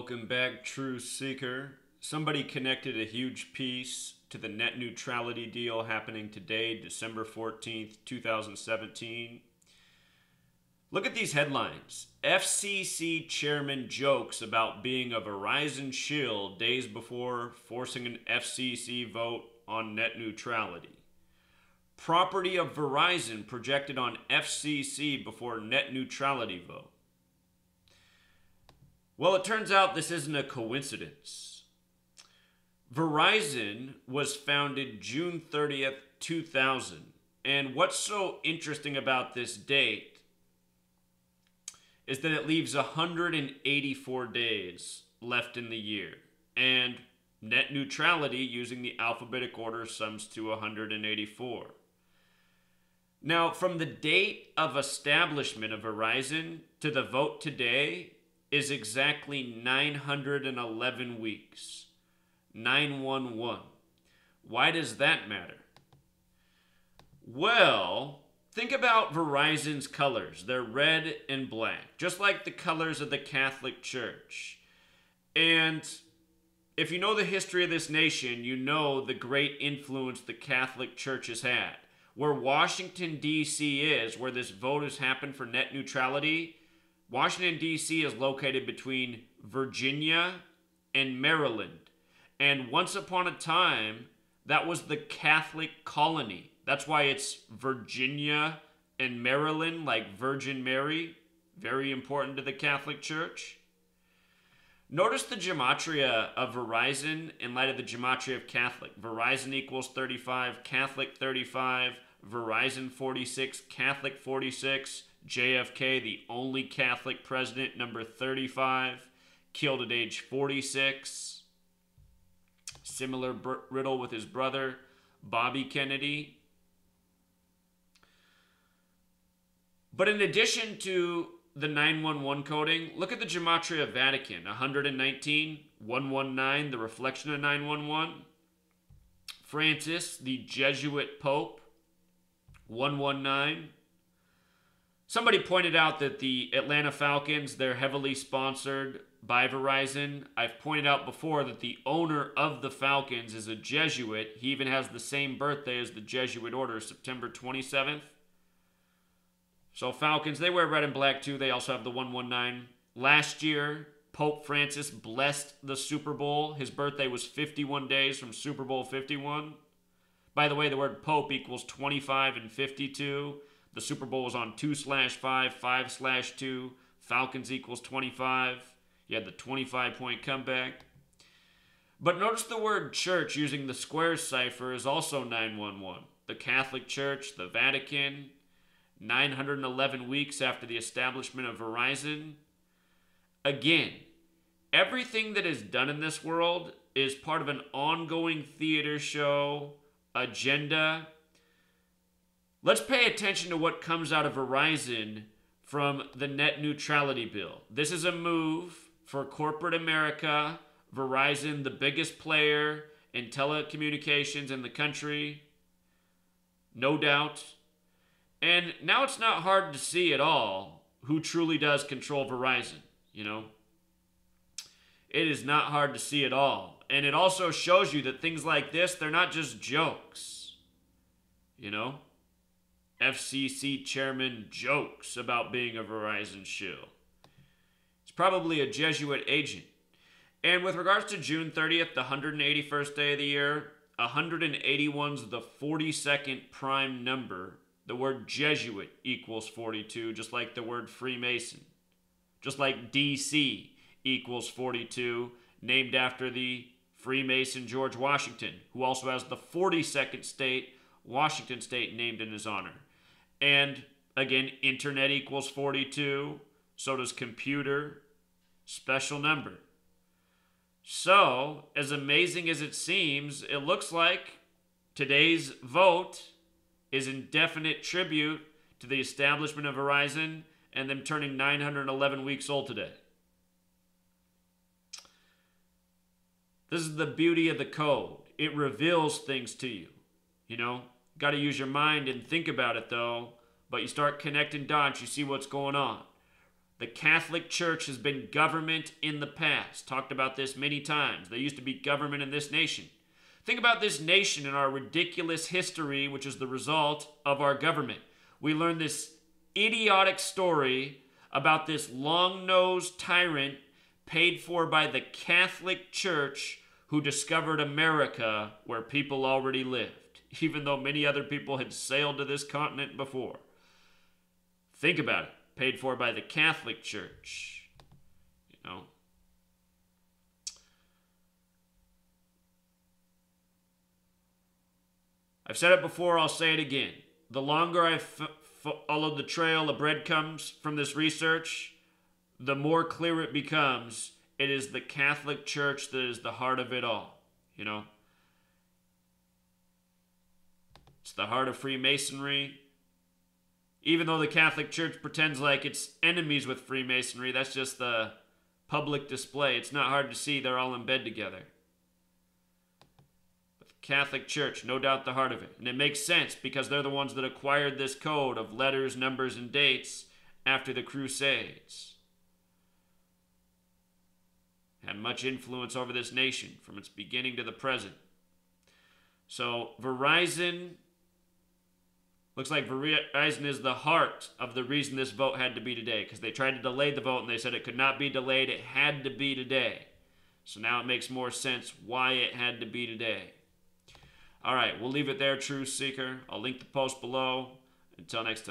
Welcome back, Truth Seeker. Somebody connected a huge piece to the net neutrality deal happening today, December 14th, 2017. Look at these headlines. FCC chairman jokes about being a Verizon shill days before forcing an FCC vote on net neutrality. Property of Verizon projected on FCC before net neutrality vote. Well, it turns out this isn't a coincidence. Verizon was founded June 30th, 2000. And what's so interesting about this date is that it leaves 184 days left in the year. And net neutrality, using the alphabetic order, sums to 184. Now, from the date of establishment of Verizon to the vote today is exactly 911 weeks. 911. Why does that matter? Well, think about Verizon's colors. They're red and black, just like the colors of the Catholic Church. And if you know the history of this nation, you know the great influence the Catholic Church has had. Where Washington, D.C. is, where this vote has happened for net neutrality, Washington, D.C. is located between Virginia and Maryland. And once upon a time, that was the Catholic colony. That's why it's Virginia and Maryland, like Virgin Mary. Very important to the Catholic Church. Notice the gematria of Verizon in light of the gematria of Catholic. Verizon equals 35, Catholic 35, Verizon 46, Catholic 46, JFK, the only Catholic president, number 35, killed at age 46. Similar riddle with his brother, Bobby Kennedy. But in addition to the 911 coding, look at the gematria of Vatican. 119, 119, the reflection of 911. Francis, the Jesuit Pope, 119. Somebody pointed out that the Atlanta Falcons, they're heavily sponsored by Verizon. I've pointed out before that the owner of the Falcons is a Jesuit. He even has the same birthday as the Jesuit order, September 27th. So Falcons, they wear red and black too. They also have the 119. Last year, Pope Francis blessed the Super Bowl. His birthday was 51 days from Super Bowl 51. By the way, the word Pope equals 25 and 52. The Super Bowl was on 2/5, 5/2. Falcons equals 25. You had the 25-point comeback. But notice the word church using the square cipher is also 911. The Catholic Church, the Vatican, 911 weeks after the establishment of Verizon. Again, everything that is done in this world is part of an ongoing theater show, agenda. Let's pay attention to what comes out of Verizon from the net neutrality bill. This is a move for corporate America. Verizon, the biggest player in telecommunications in the country, no doubt. And now it's not hard to see at all who truly does control Verizon, you know. It is not hard to see at all. And it also shows you that things like this, they're not just jokes, you know. FCC chairman jokes about being a Verizon shill. It's probably a Jesuit agent. And with regards to June 30th, the 181st day of the year, 181's the 42nd prime number. The word Jesuit equals 42, just like the word Freemason. Just like DC equals 42, named after the Freemason George Washington, who also has the 42nd state, Washington State, named in his honor. And again, internet equals 42. So does computer. Special number. So, as amazing as it seems, it looks like today's vote is in definite tribute to the establishment of Verizon and them turning 911 weeks old today. This is the beauty of the code. It reveals things to you. You know? Got to use your mind and think about it, though. But you start connecting dots, you see what's going on. The Catholic Church has been government in the past. Talked about this many times. There used to be government in this nation. Think about this nation and our ridiculous history, which is the result of our government. We learned this idiotic story about this long-nosed tyrant paid for by the Catholic Church who discovered America where people already lived, even though many other people had sailed to this continent before. Think about it. Paid for by the Catholic Church. You know. I've said it before, I'll say it again. The longer I've followed the trail of breadcrumbs from this research, the more clear it becomes it is the Catholic Church that is the heart of it all. You know? It's the heart of Freemasonry. Even though the Catholic Church pretends like it's enemies with Freemasonry, that's just the public display. It's not hard to see they're all in bed together. But the Catholic Church, no doubt the heart of it. And it makes sense because they're the ones that acquired this code of letters, numbers, and dates after the Crusades. Had much influence over this nation from its beginning to the present. So Verizon, looks like Verizon is the heart of the reason this vote had to be today, because they tried to delay the vote and they said it could not be delayed, it had to be today. So now it makes more sense why it had to be today. All right, we'll leave it there, Truth Seeker. I'll link the post below. Until next time.